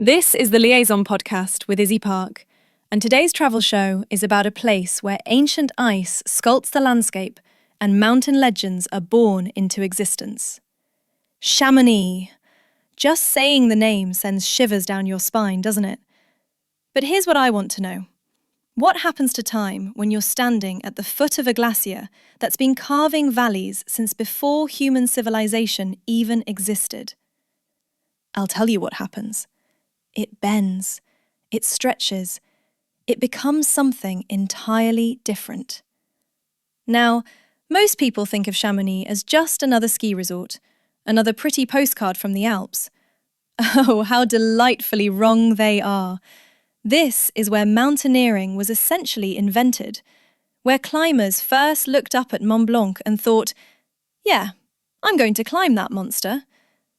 This is the Liaison podcast with Izzy Park, and today's travel show is about a place where ancient ice sculpts the landscape and mountain legends are born into existence. Chamonix. Just saying the name sends shivers down your spine, doesn't it? But here's what I want to know. What happens to time when you're standing at the foot of a glacier that's been carving valleys since before human civilization even existed? I'll tell you what happens. It bends, it stretches, it becomes something entirely different. Now, most people think of Chamonix as just another ski resort, another pretty postcard from the Alps. Oh, how delightfully wrong they are. This is where mountaineering was essentially invented, where climbers first looked up at Mont Blanc and thought, yeah, I'm going to climb that monster.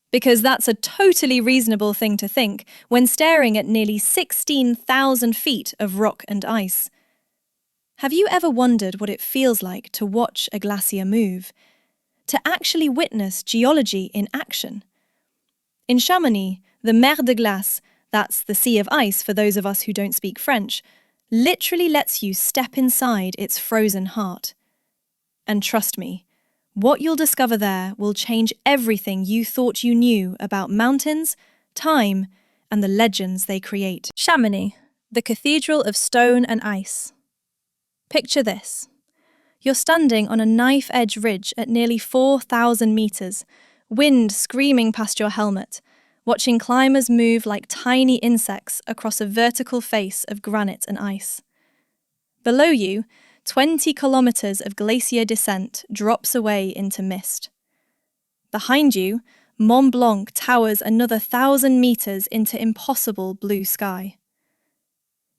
Because that's a totally reasonable thing to think when staring at nearly 16,000 feet of rock and ice. Have you ever wondered what it feels like to watch a glacier move? To actually witness geology in action? In Chamonix, the Mer de Glace, that's the Sea of Ice for those of us who don't speak French, literally lets you step inside its frozen heart. And trust me, what you'll discover there will change everything you thought you knew about mountains, time, and the legends they create. Chamonix, the cathedral of stone and ice. Picture this. You're standing on a knife-edge ridge at nearly 4,000 meters, wind screaming past your helmet, watching climbers move like tiny insects across a vertical face of granite and ice. Below you, 20 kilometers of glacier descent drops away into mist. Behind you, Mont Blanc towers another 1,000 meters into impossible blue sky.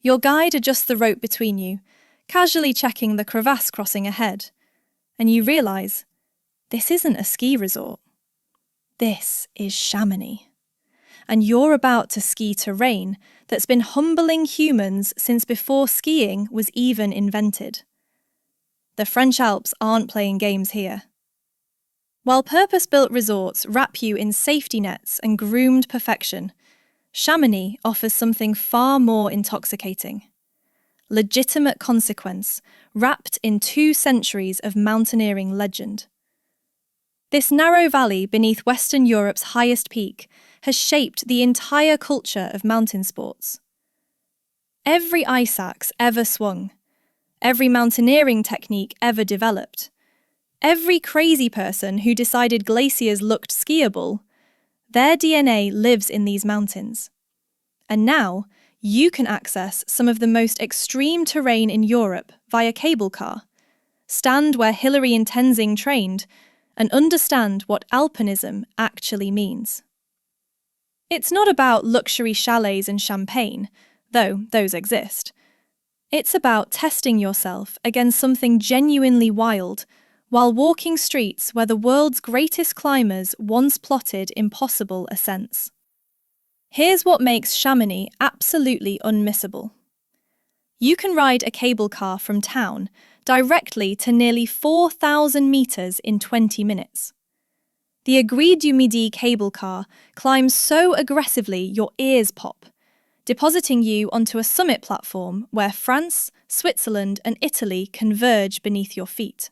Your guide adjusts the rope between you, casually checking the crevasse crossing ahead, and you realize this isn't a ski resort. This is Chamonix. And you're about to ski terrain that's been humbling humans since before skiing was even invented. The French Alps aren't playing games here. While purpose-built resorts wrap you in safety nets and groomed perfection, Chamonix offers something far more intoxicating. Legitimate consequence, wrapped in 2 centuries of mountaineering legend. This narrow valley beneath Western Europe's highest peak has shaped the entire culture of mountain sports. Every ice axe ever swung, every mountaineering technique ever developed, every crazy person who decided glaciers looked skiable, their DNA lives in these mountains. And now, you can access some of the most extreme terrain in Europe via cable car, stand where Hillary and Tenzing trained, and understand what alpinism actually means. It's not about luxury chalets and champagne, though those exist. It's about testing yourself against something genuinely wild, while walking streets where the world's greatest climbers once plotted impossible ascents. Here's what makes Chamonix absolutely unmissable. You can ride a cable car from town directly to nearly 4,000 meters in 20 minutes. The Aiguille du Midi cable car climbs so aggressively your ears pop, depositing you onto a summit platform where France, Switzerland, and Italy converge beneath your feet.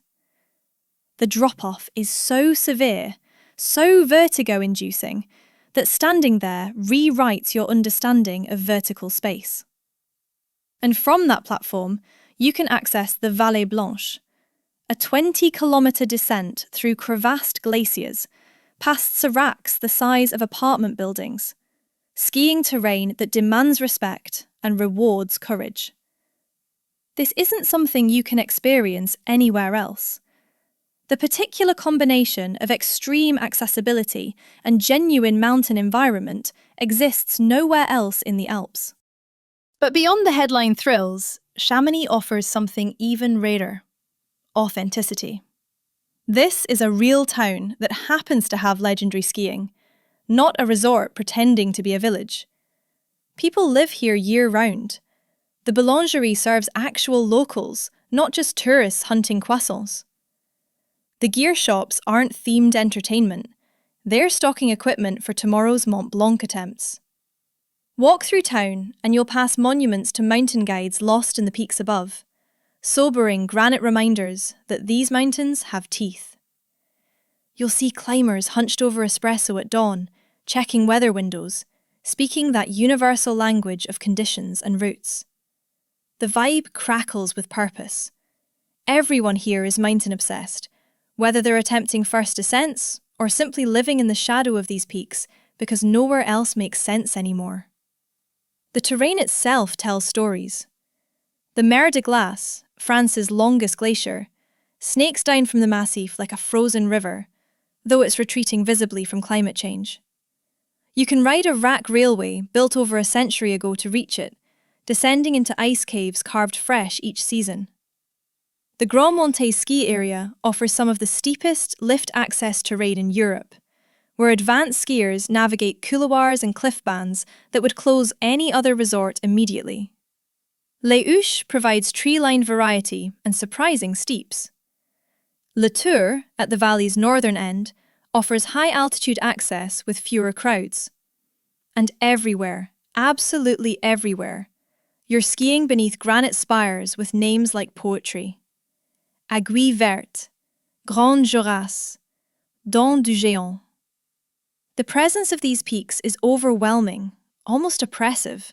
The drop-off is so severe, so vertigo-inducing, that standing there rewrites your understanding of vertical space. And from that platform, you can access the Vallée Blanche, a 20-kilometer descent through crevassed glaciers, past seracs the size of apartment buildings, skiing terrain that demands respect and rewards courage. This isn't something you can experience anywhere else. The particular combination of extreme accessibility and genuine mountain environment exists nowhere else in the Alps. But beyond the headline thrills, Chamonix offers something even rarer: authenticity. This is a real town that happens to have legendary skiing, not a resort pretending to be a village. People live here year-round. The boulangerie serves actual locals, not just tourists hunting croissants. The gear shops aren't themed entertainment. They're stocking equipment for tomorrow's Mont Blanc attempts. Walk through town and you'll pass monuments to mountain guides lost in the peaks above, sobering granite reminders that these mountains have teeth. You'll see climbers hunched over espresso at dawn, checking weather windows, speaking that universal language of conditions and routes. The vibe crackles with purpose. Everyone here is mountain-obsessed, whether they're attempting first descents or simply living in the shadow of these peaks because nowhere else makes sense anymore. The terrain itself tells stories. The Mer de Glace, France's longest glacier, snakes down from the massif like a frozen river, though it's retreating visibly from climate change. You can ride a rack railway built over a century ago to reach it, descending into ice caves carved fresh each season. The Grands Montets ski area offers some of the steepest lift-access terrain in Europe, where advanced skiers navigate couloirs and cliff bands that would close any other resort immediately. Les Houches provides tree-lined variety and surprising steeps. Le Tour, at the valley's northern end, offers high-altitude access with fewer crowds. And everywhere, absolutely everywhere, you're skiing beneath granite spires with names like poetry. Aiguille Verte, Grande Jorasse, Dent du Géant. The presence of these peaks is overwhelming, almost oppressive.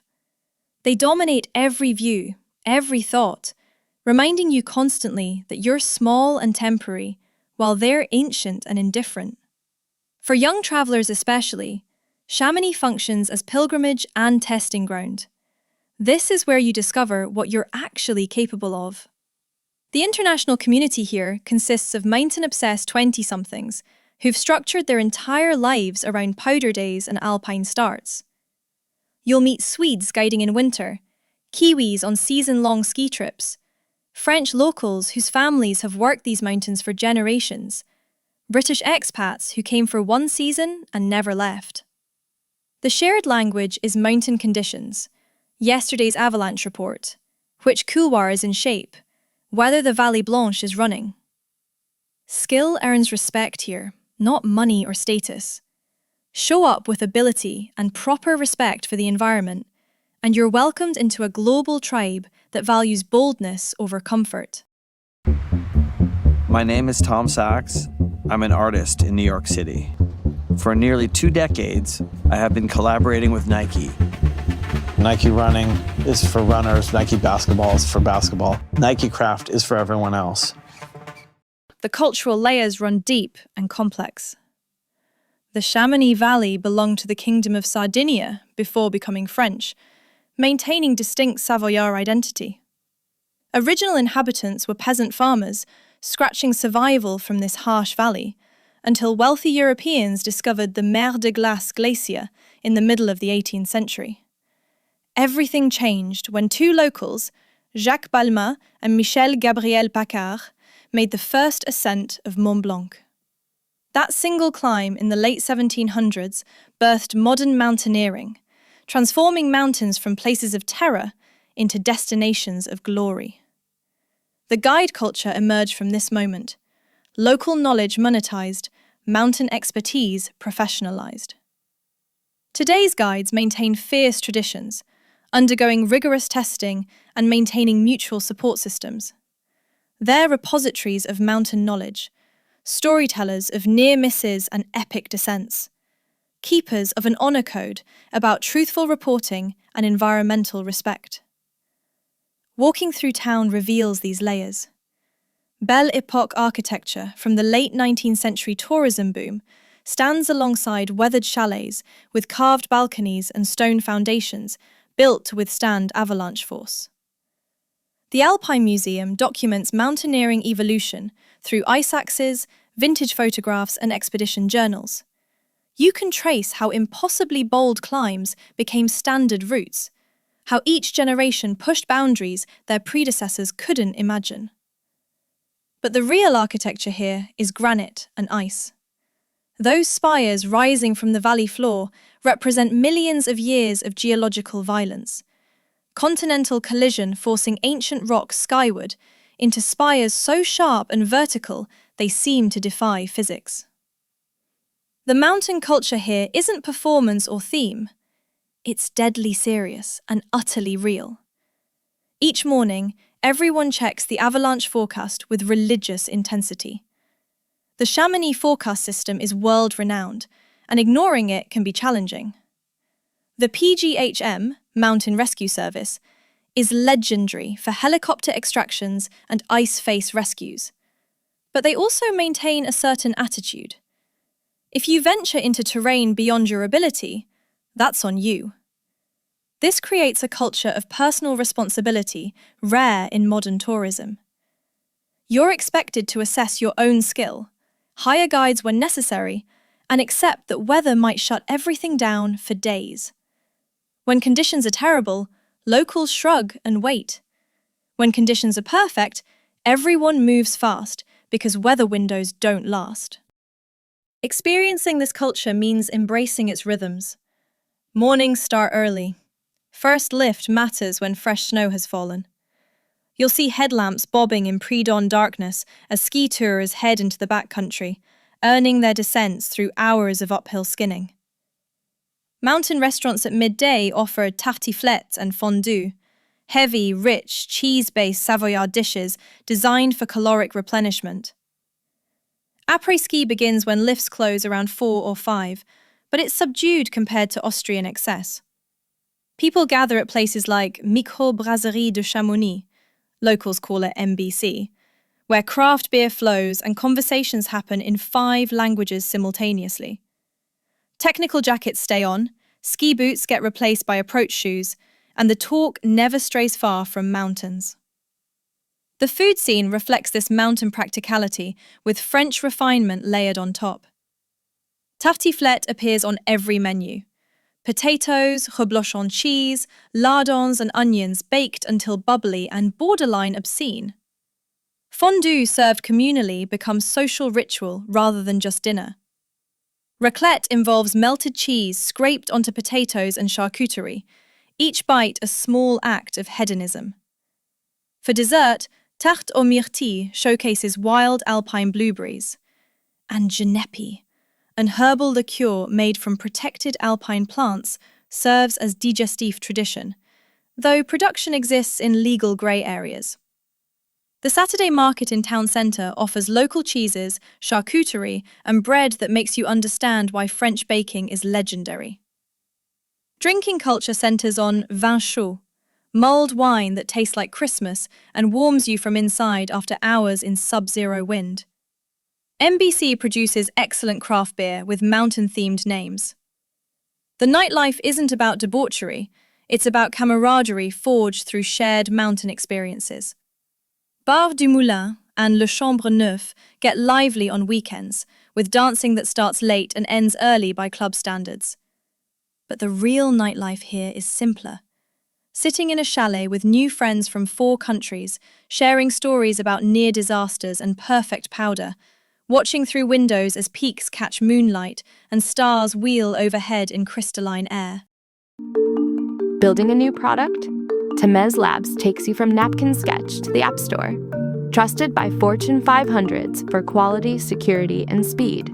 They dominate every view, every thought, reminding you constantly that you're small and temporary, while they're ancient and indifferent. For young travellers especially, Chamonix functions as pilgrimage and testing ground. This is where you discover what you're actually capable of. The international community here consists of mountain-obsessed 20-somethings who've structured their entire lives around powder days and alpine starts. You'll meet Swedes guiding in winter, Kiwis on season-long ski trips, French locals whose families have worked these mountains for generations, British expats who came for one season and never left. The shared language is mountain conditions, yesterday's avalanche report, which couloir is in shape, whether the Vallée Blanche is running. Skill earns respect here, not money or status. Show up with ability and proper respect for the environment, and you're welcomed into a global tribe that values boldness over comfort. My name is Tom Sachs. I'm an artist in New York City. For nearly 2 decades, I have been collaborating with Nike. Nike running is for runners, Nike basketball is for basketball. Nike craft is for everyone else. The cultural layers run deep and complex. The Chamonix Valley belonged to the Kingdom of Sardinia before becoming French, maintaining distinct Savoyard identity. Original inhabitants were peasant farmers, scratching survival from this harsh valley, until wealthy Europeans discovered the Mer de Glace glacier in the middle of the 18th century. Everything changed when 2 locals, Jacques Balmat and Michel Gabriel Paccard, made the first ascent of Mont Blanc. That single climb in the late 1700s birthed modern mountaineering, transforming mountains from places of terror into destinations of glory. The guide culture emerged from this moment, local knowledge monetized, mountain expertise professionalized. Today's guides maintain fierce traditions, undergoing rigorous testing and maintaining mutual support systems. They're repositories of mountain knowledge, storytellers of near misses and epic descents, keepers of an honor code about truthful reporting and environmental respect. Walking through town reveals these layers. Belle Époque architecture from the late 19th century tourism boom stands alongside weathered chalets with carved balconies and stone foundations built to withstand avalanche force. The Alpine Museum documents mountaineering evolution through ice axes, vintage photographs, and expedition journals. You can trace how impossibly bold climbs became standard routes, how each generation pushed boundaries their predecessors couldn't imagine. But the real architecture here is granite and ice. Those spires rising from the valley floor represent millions of years of geological violence, continental collision forcing ancient rocks skyward into spires so sharp and vertical they seem to defy physics. The mountain culture here isn't performance or theme, It's deadly serious and utterly real. Each morning, everyone checks the avalanche forecast with religious intensity. The Chamonix forecast system is world-renowned, and ignoring it can be challenging. The PGHM, Mountain Rescue Service, is legendary for helicopter extractions and ice face rescues. But they also maintain a certain attitude. If you venture into terrain beyond your ability, that's on you. This creates a culture of personal responsibility rare in modern tourism. You're expected to assess your own skill, hire guides when necessary, and accept that weather might shut everything down for days. When conditions are terrible, locals shrug and wait. When conditions are perfect, everyone moves fast because weather windows don't last. Experiencing this culture means embracing its rhythms. Mornings start early. First lift matters when fresh snow has fallen. You'll see headlamps bobbing in pre-dawn darkness as ski tourers head into the backcountry, earning their descents through hours of uphill skinning. Mountain restaurants at midday offer tartiflette and fondue, heavy, rich, cheese-based Savoyard dishes designed for caloric replenishment. Après-ski begins when lifts close around 4 or 5, but it's subdued compared to Austrian excess. People gather at places like Micro-Brasserie de Chamonix, locals call it MBC, where craft beer flows and conversations happen in 5 languages simultaneously. Technical jackets stay on, ski boots get replaced by approach shoes, and the talk never strays far from mountains. The food scene reflects this mountain practicality with French refinement layered on top. Tartiflette appears on every menu. Potatoes, reblochon cheese, lardons and onions baked until bubbly and borderline obscene. Fondue served communally becomes social ritual rather than just dinner. Raclette involves melted cheese scraped onto potatoes and charcuterie, each bite a small act of hedonism. For dessert, tarte aux myrtilles showcases wild alpine blueberries. And génépi, an herbal liqueur made from protected alpine plants, serves as digestif tradition, though production exists in legal grey areas. The Saturday market in town centre offers local cheeses, charcuterie, and bread that makes you understand why French baking is legendary. Drinking culture centres on vin chaud, mulled wine that tastes like Christmas and warms you from inside after hours in sub-zero wind. MBC produces excellent craft beer with mountain-themed names. The nightlife isn't about debauchery, it's about camaraderie forged through shared mountain experiences. Bar du Moulin and Le Chambre Neuf get lively on weekends, with dancing that starts late and ends early by club standards. But the real nightlife here is simpler. Sitting in a chalet with new friends from 4 countries, sharing stories about near disasters and perfect powder, watching through windows as peaks catch moonlight and stars wheel overhead in crystalline air. Building a new product? Temez Labs takes you from napkin sketch to the App Store. Trusted by Fortune 500s for quality, security, and speed.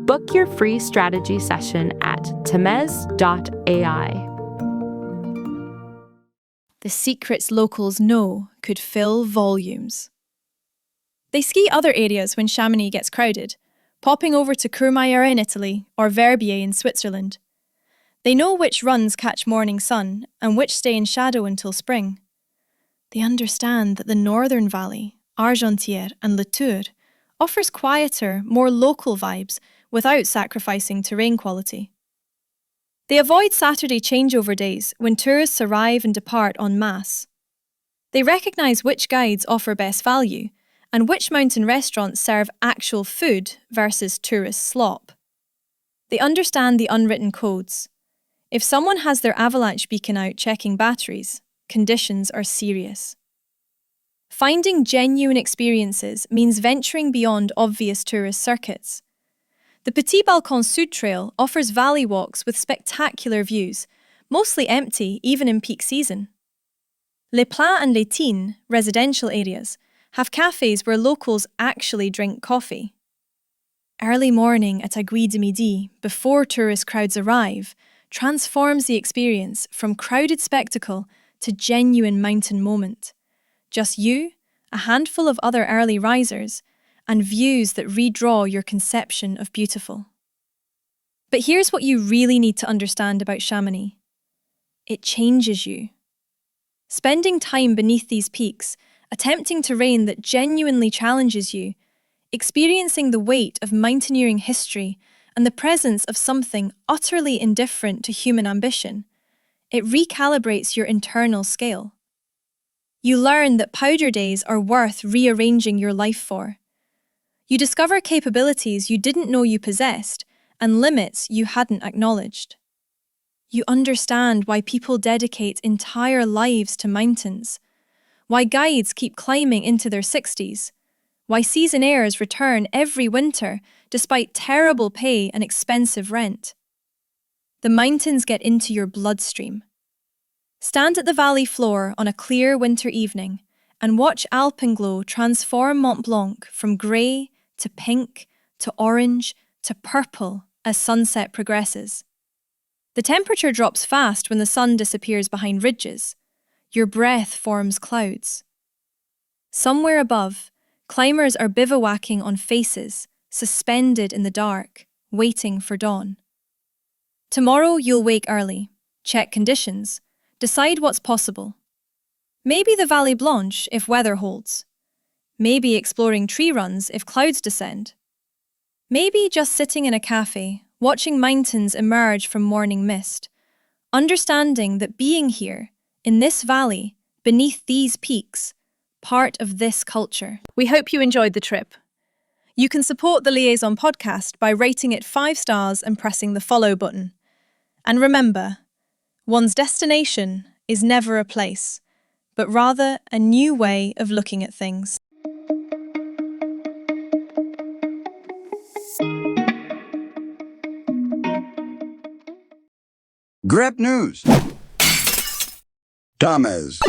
Book your free strategy session at temez.ai. The secrets locals know could fill volumes. They ski other areas when Chamonix gets crowded, popping over to Courmayeur in Italy or Verbier in Switzerland. They know which runs catch morning sun and which stay in shadow until spring. They understand that the Northern Valley, Argentière and Le Tour, offers quieter, more local vibes without sacrificing terrain quality. They avoid Saturday changeover days when tourists arrive and depart en masse. They recognise which guides offer best value and which mountain restaurants serve actual food versus tourist slop. They understand the unwritten codes. If someone has their avalanche beacon out checking batteries, conditions are serious. Finding genuine experiences means venturing beyond obvious tourist circuits. The Petit Balcon Sud Trail offers valley walks with spectacular views, mostly empty even in peak season. Les Plats and Les Tines, residential areas, have cafes where locals actually drink coffee. Early morning at Aiguille du Midi, before tourist crowds arrive, transforms the experience from crowded spectacle to genuine mountain moment. Just you, a handful of other early risers, and views that redraw your conception of beautiful. But here's what you really need to understand about Chamonix. It changes you. Spending time beneath these peaks, attempting terrain that genuinely challenges you, experiencing the weight of mountaineering history and the presence of something utterly indifferent to human ambition, it recalibrates your internal scale. You learn that powder days are worth rearranging your life for. You discover capabilities you didn't know you possessed and limits you hadn't acknowledged. You understand why people dedicate entire lives to mountains, why guides keep climbing into their 60s, why seasonaires return every winter despite terrible pay and expensive rent. The mountains get into your bloodstream. Stand at the valley floor on a clear winter evening and watch alpenglow transform Mont Blanc from grey to pink to orange to purple as sunset progresses. The temperature drops fast when the sun disappears behind ridges. Your breath forms clouds. Somewhere above, climbers are bivouacking on faces, suspended in the dark, waiting for dawn. Tomorrow you'll wake early, check conditions, decide what's possible. Maybe the Vallée Blanche if weather holds. Maybe exploring tree runs if clouds descend. Maybe just sitting in a cafe, watching mountains emerge from morning mist, understanding that being here, in this valley, beneath these peaks, part of this culture. We hope you enjoyed the trip. You can support the Liaison podcast by rating it 5 stars and pressing the follow button. And remember, one's destination is never a place, but rather a new way of looking at things. Grep News. Thomas.